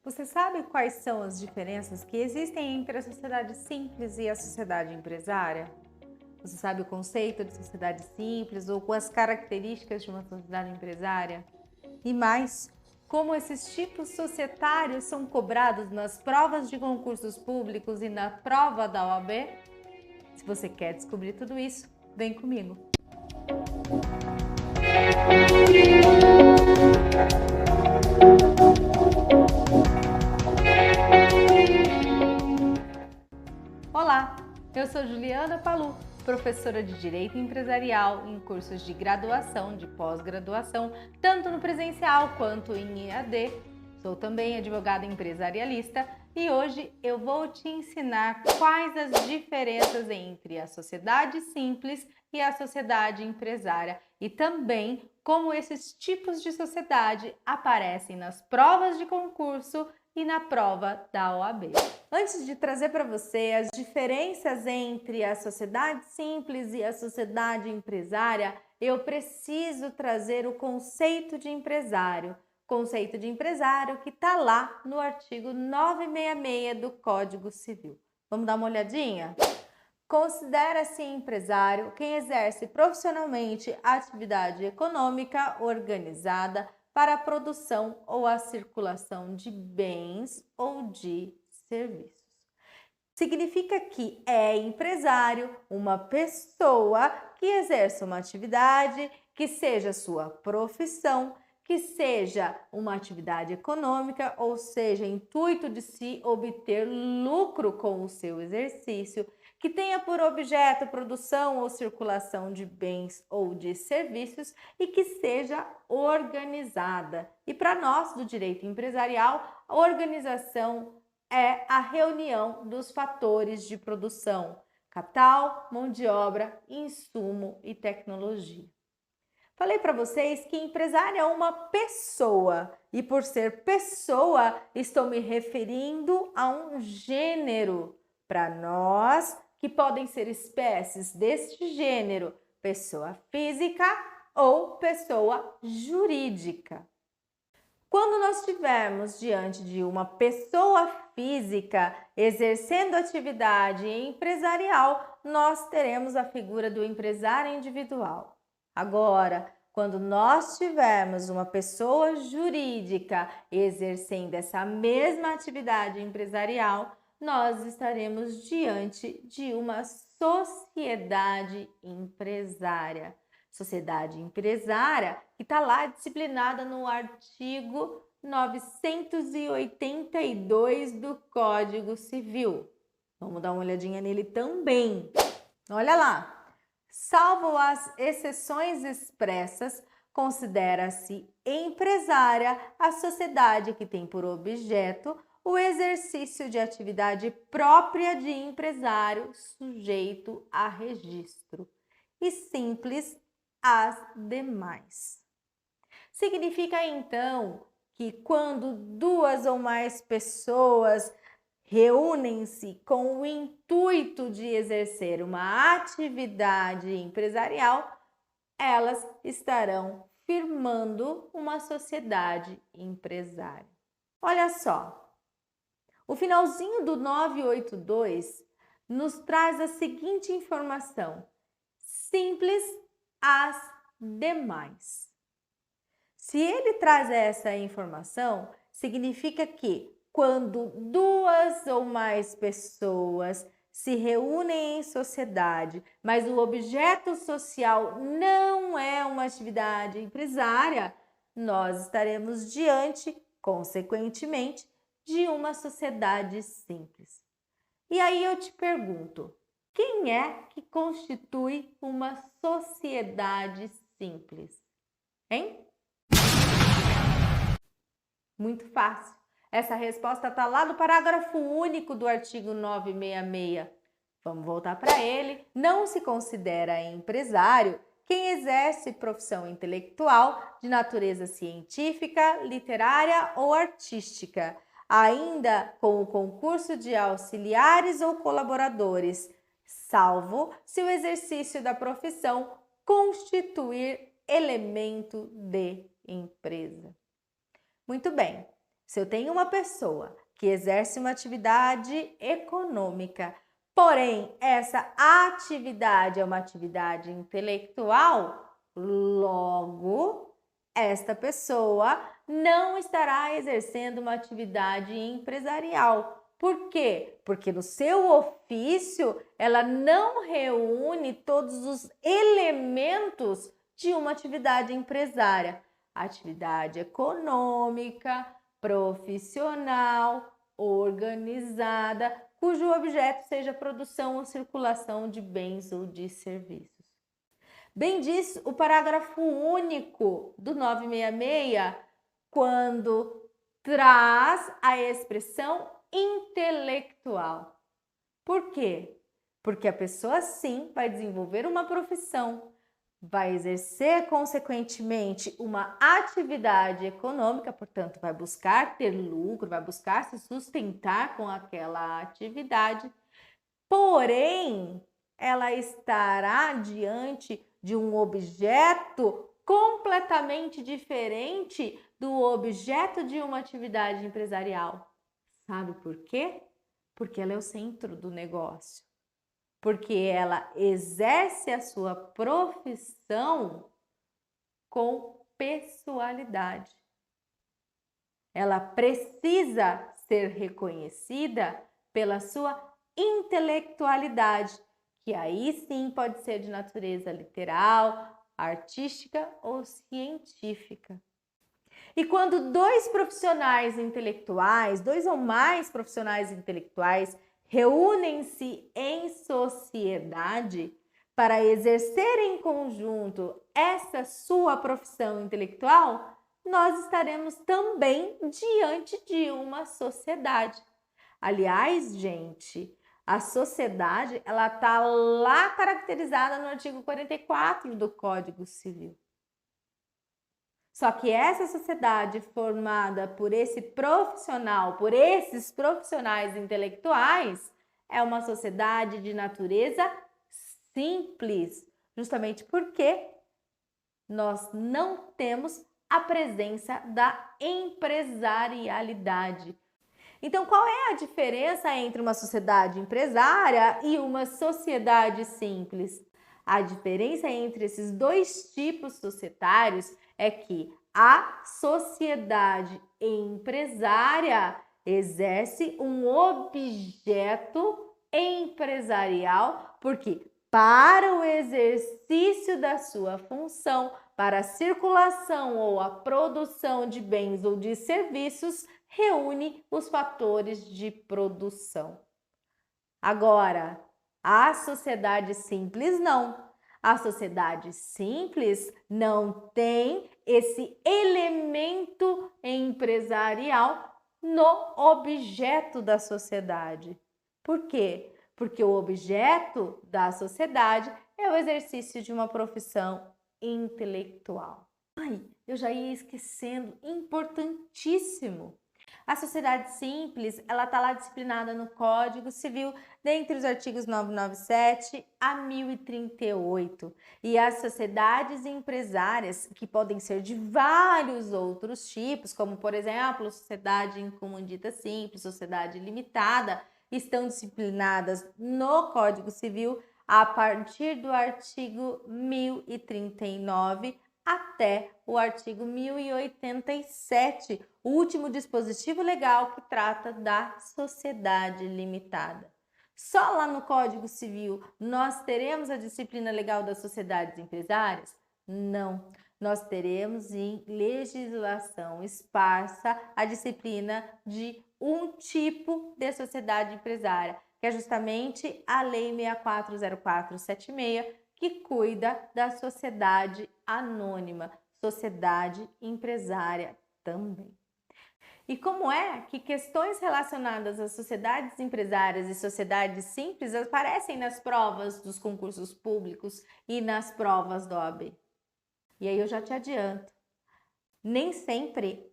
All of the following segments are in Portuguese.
Você sabe quais são as diferenças que existem entre a sociedade simples e a sociedade empresária? Você sabe o conceito de sociedade simples ou as características de uma sociedade empresária? E mais, como esses tipos societários são cobrados nas provas de concursos públicos e na prova da OAB? Se você quer descobrir tudo isso, vem comigo! Olá, eu sou Juliana Palu, professora de Direito Empresarial em cursos de graduação, de pós-graduação, tanto no presencial quanto em EAD. Sou também advogada empresarialista e hoje eu vou te ensinar quais as diferenças entre a sociedade simples e a sociedade empresária e também como esses tipos de sociedade aparecem nas provas de concurso e na prova da OAB. Antes de trazer para você as diferenças entre a sociedade simples e a sociedade empresária, eu preciso trazer o conceito de empresário. Conceito de empresário que está lá no artigo 966 do Código Civil. Vamos dar uma olhadinha? Considera-se empresário quem exerce profissionalmente atividade econômica organizada para a produção ou a circulação de bens ou de serviços. Significa que é empresário uma pessoa que exerce uma atividade que seja sua profissão, que seja uma atividade econômica, ou seja, intuito de se obter lucro com o seu exercício, que tenha por objeto a produção ou circulação de bens ou de serviços e que seja organizada. E para nós do direito empresarial, a organização é a reunião dos fatores de produção: capital, mão de obra, insumo e tecnologia. Falei para vocês que empresário é uma pessoa e por ser pessoa estou me referindo a um gênero. Para nós, que podem ser espécies deste gênero, pessoa física ou pessoa jurídica. Quando nós estivermos diante de uma pessoa física exercendo atividade empresarial, nós teremos a figura do empresário individual. Agora, quando nós tivermos uma pessoa jurídica exercendo essa mesma atividade empresarial, nós estaremos diante de uma sociedade empresária. Sociedade empresária que está lá disciplinada no artigo 982 do Código Civil. Vamos dar uma olhadinha nele também. Olha lá. Salvo as exceções expressas, considera-se empresária a sociedade que tem por objeto o exercício de atividade própria de empresário sujeito a registro e simples as demais. Significa então que quando duas ou mais pessoas reúnem-se com o intuito de exercer uma atividade empresarial, elas estarão firmando uma sociedade empresária. Olha só, o finalzinho do 982 nos traz a seguinte informação: simples as demais. Se ele traz essa informação, significa que quando duas ou mais pessoas se reúnem em sociedade, mas o objeto social não é uma atividade empresária, nós estaremos diante, consequentemente, de uma sociedade simples. E aí eu te pergunto, quem é que constitui uma sociedade simples? Hein? Muito fácil. Essa resposta está lá no parágrafo único do artigo 966. Vamos voltar para ele. Não se considera empresário quem exerce profissão intelectual de natureza científica, literária ou artística, ainda com o concurso de auxiliares ou colaboradores, salvo se o exercício da profissão constituir elemento de empresa. Muito bem. Se eu tenho uma pessoa que exerce uma atividade econômica, porém essa atividade é uma atividade intelectual, logo esta pessoa não estará exercendo uma atividade empresarial. Por quê? Porque no seu ofício ela não reúne todos os elementos de uma atividade empresária. Atividade econômica, profissional, organizada, cujo objeto seja a produção ou circulação de bens ou de serviços. Bem diz o parágrafo único do 966, quando traz a expressão intelectual. Por quê? Porque a pessoa sim vai desenvolver uma profissão, vai exercer consequentemente uma atividade econômica, portanto vai buscar ter lucro, vai buscar se sustentar com aquela atividade, porém ela estará diante de um objeto completamente diferente do objeto de uma atividade empresarial. Sabe por quê? Porque ela é o centro do negócio. Porque ela exerce a sua profissão com pessoalidade. Ela precisa ser reconhecida pela sua intelectualidade, que aí sim pode ser de natureza literal, artística ou científica. E quando dois profissionais intelectuais, dois ou mais profissionais intelectuais, reúnem-se em sociedade para exercer em conjunto essa sua profissão intelectual, nós estaremos também diante de uma sociedade. Aliás, gente, a sociedade, ela está lá caracterizada no artigo 44 do Código Civil. Só que essa sociedade formada por esse profissional, por esses profissionais intelectuais, é uma sociedade de natureza simples, justamente porque nós não temos a presença da empresarialidade. Então, qual é a diferença entre uma sociedade empresária e uma sociedade simples? A diferença entre esses dois tipos societários é que a sociedade empresária exerce um objeto empresarial, porque para o exercício da sua função, para a circulação ou a produção de bens ou de serviços, reúne os fatores de produção. Agora, a sociedade simples não. A sociedade simples não tem esse elemento empresarial no objeto da sociedade. Por quê? Porque o objeto da sociedade é o exercício de uma profissão intelectual. Ai, eu já ia esquecendo, importantíssimo. A sociedade simples, ela está lá disciplinada no Código Civil, dentre os artigos 997 a 1038. E as sociedades empresárias, que podem ser de vários outros tipos, como, por exemplo, sociedade em comum dita simples, sociedade limitada, estão disciplinadas no Código Civil a partir do artigo 1039 até o artigo 1087, o último dispositivo legal que trata da sociedade limitada. Só lá no Código Civil nós teremos a disciplina legal das sociedades empresárias? Não. Nós teremos em legislação esparsa a disciplina de um tipo de sociedade empresária, que é justamente a Lei 640476, que cuida da sociedade anônima, sociedade empresária também. E como é que questões relacionadas às sociedades empresárias e sociedades simples aparecem nas provas dos concursos públicos e nas provas da OAB? E aí eu já te adianto, nem sempre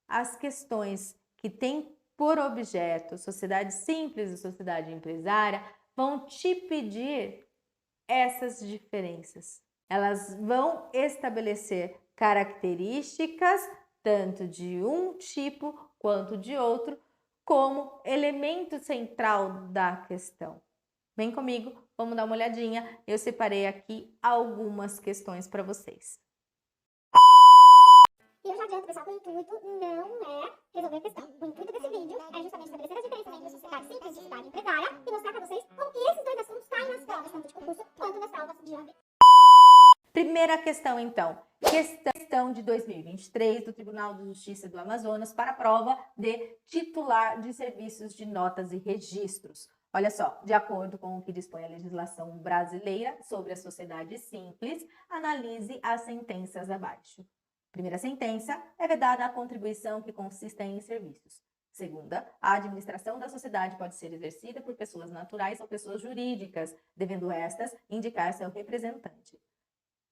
as questões que têm por objeto sociedade simples e sociedade empresária vão te pedir essas diferenças. Elas vão estabelecer características tanto de um tipo quanto de outro, como elemento central da questão. Vem comigo, vamos dar uma olhadinha. Eu separei aqui algumas questões para vocês. E eu já adianto, pessoal, que o intuito não é resolver a questão. O intuito desse vídeo é justamente estabelecer as diferenças entre a sociedade simples e a sociedade empresária e mostrar para vocês como que esses dois assuntos caem nas provas, tanto de concurso quanto nas provas de OAB. Primeira questão, então. Questão de 2023 do Tribunal de Justiça do Amazonas para a prova de titular de serviços de notas e registros. Olha só, de acordo com o que dispõe a legislação brasileira sobre a sociedade simples, analise as sentenças abaixo. Primeira sentença, é vedada a contribuição que consista em serviços. Segunda, a administração da sociedade pode ser exercida por pessoas naturais ou pessoas jurídicas, devendo estas indicar seu representante.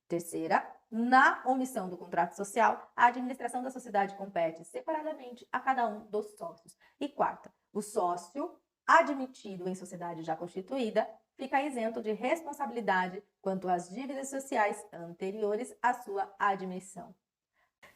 Terceira, na omissão do contrato social, a administração da sociedade compete separadamente a cada um dos sócios. E quarta, o sócio admitido em sociedade já constituída fica isento de responsabilidade quanto às dívidas sociais anteriores à sua admissão.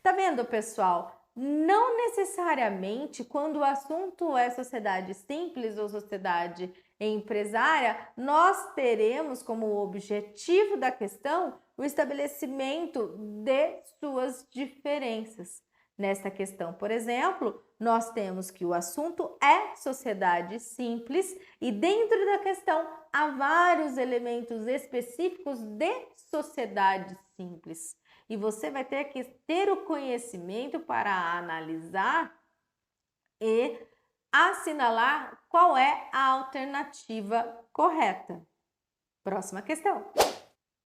Tá vendo, pessoal? Não necessariamente quando o assunto é sociedade simples ou sociedade empresária, nós teremos como objetivo da questão o estabelecimento de suas diferenças. Nesta questão, por exemplo, nós temos que o assunto é sociedade simples e dentro da questão há vários elementos específicos de sociedade simples. E você vai ter que ter o conhecimento para analisar e assinalar qual é a alternativa correta. Próxima questão.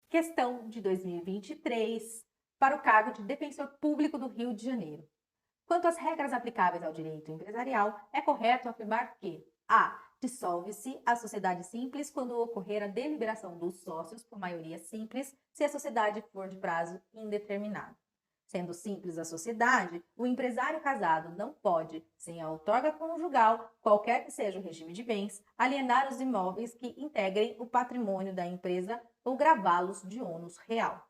Questão de 2023 para o cargo de Defensor Público do Rio de Janeiro. Quanto às regras aplicáveis ao direito empresarial, é correto afirmar que a. Dissolve-se a sociedade simples quando ocorrer a deliberação dos sócios por maioria simples, se a sociedade for de prazo indeterminado. Sendo simples a sociedade, o empresário casado não pode, sem a outorga conjugal, qualquer que seja o regime de bens, alienar os imóveis que integrem o patrimônio da empresa ou gravá-los de ônus real.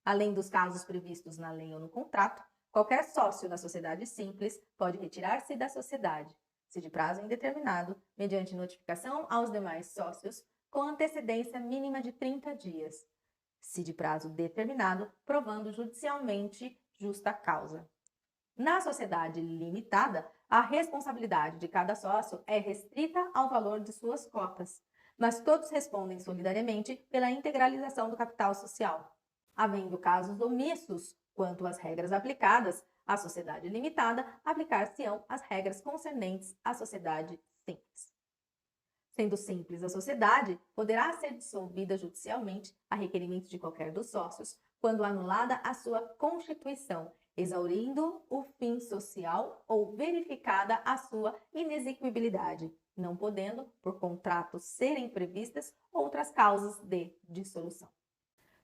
Além dos casos previstos na lei ou no contrato, qualquer sócio da sociedade simples pode retirar-se da sociedade, se de prazo indeterminado, mediante notificação aos demais sócios, com antecedência mínima de 30 dias, se de prazo determinado, provando judicialmente justa causa. Na sociedade limitada, a responsabilidade de cada sócio é restrita ao valor de suas cotas, mas todos respondem solidariamente pela integralização do capital social. Havendo casos omissos quanto às regras aplicadas, à sociedade limitada, aplicar-se-ão as regras concernentes à sociedade simples. Sendo simples a sociedade, poderá ser dissolvida judicialmente, a requerimento de qualquer dos sócios, quando anulada a sua constituição, exaurindo o fim social ou verificada a sua inexequibilidade, não podendo, por contrato, serem previstas outras causas de dissolução.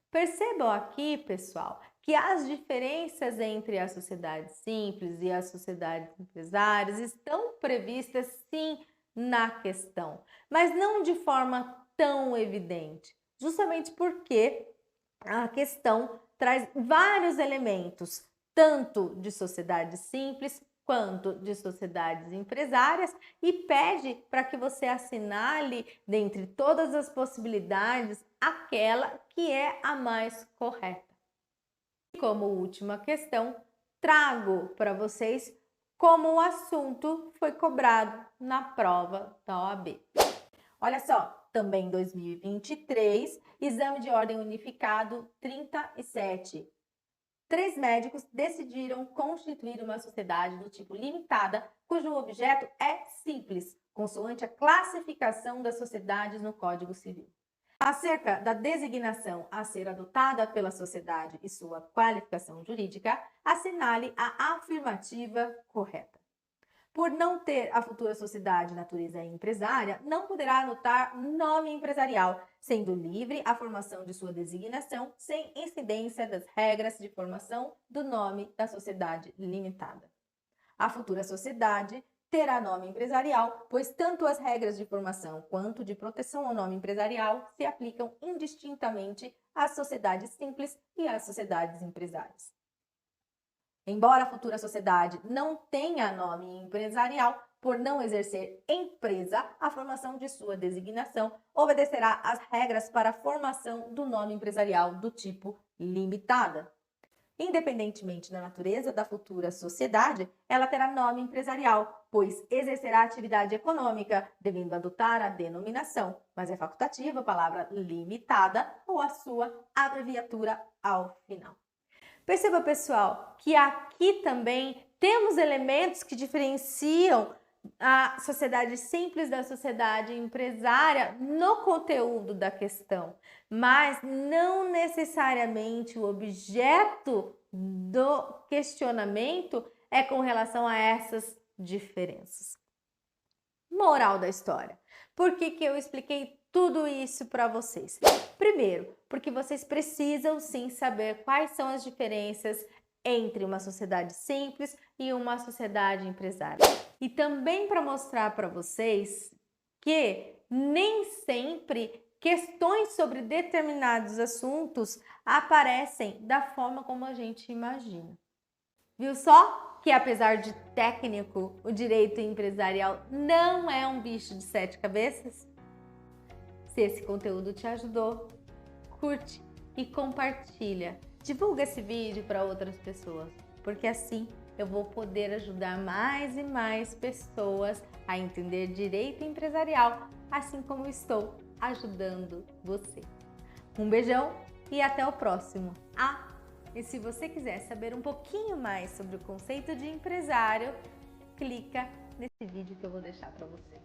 Percebam aqui, pessoal, que as diferenças entre a sociedade simples e as sociedades empresárias estão previstas sim na questão, mas não de forma tão evidente, justamente porque a questão traz vários elementos, tanto de sociedade simples quanto de sociedades empresárias e pede para que você assinale, dentre todas as possibilidades, aquela que é a mais correta. E como última questão, trago para vocês como o assunto foi cobrado na prova da OAB. Olha só, também em 2023, exame de ordem unificado 37. 3 médicos decidiram constituir uma sociedade do tipo limitada, cujo objeto é simples, consoante a classificação das sociedades no Código Civil. Acerca da designação a ser adotada pela sociedade e sua qualificação jurídica, assinale a afirmativa correta. Por não ter a futura sociedade natureza empresária, não poderá anotar nome empresarial, sendo livre a formação de sua designação sem incidência das regras de formação do nome da sociedade limitada. A futura sociedade terá nome empresarial, pois tanto as regras de formação quanto de proteção ao nome empresarial se aplicam indistintamente às sociedades simples e às sociedades empresárias. Embora a futura sociedade não tenha nome empresarial, por não exercer empresa, a formação de sua designação obedecerá às regras para a formação do nome empresarial do tipo limitada. Independentemente da natureza da futura sociedade, ela terá nome empresarial, pois exercerá atividade econômica, devendo adotar a denominação, mas é facultativa a palavra limitada ou a sua abreviatura ao final. Perceba, pessoal, que aqui também temos elementos que diferenciam a sociedade simples da sociedade empresária no conteúdo da questão, mas não necessariamente o objeto do questionamento é com relação a essas diferenças. Moral da história. Por que eu expliquei tudo isso para vocês? Primeiro, porque vocês precisam sim saber quais são as diferenças entre uma sociedade simples e uma sociedade empresária. E também para mostrar para vocês que nem sempre questões sobre determinados assuntos aparecem da forma como a gente imagina. Viu só que apesar de técnico, o direito empresarial não é um bicho de 7 cabeças? Se esse conteúdo te ajudou, curte e compartilha. Divulga esse vídeo para outras pessoas, porque assim eu vou poder ajudar mais e mais pessoas a entender direito empresarial, assim como estou ajudando você. Um beijão e até o próximo. E se você quiser saber um pouquinho mais sobre o conceito de empresário, clica nesse vídeo que eu vou deixar para você.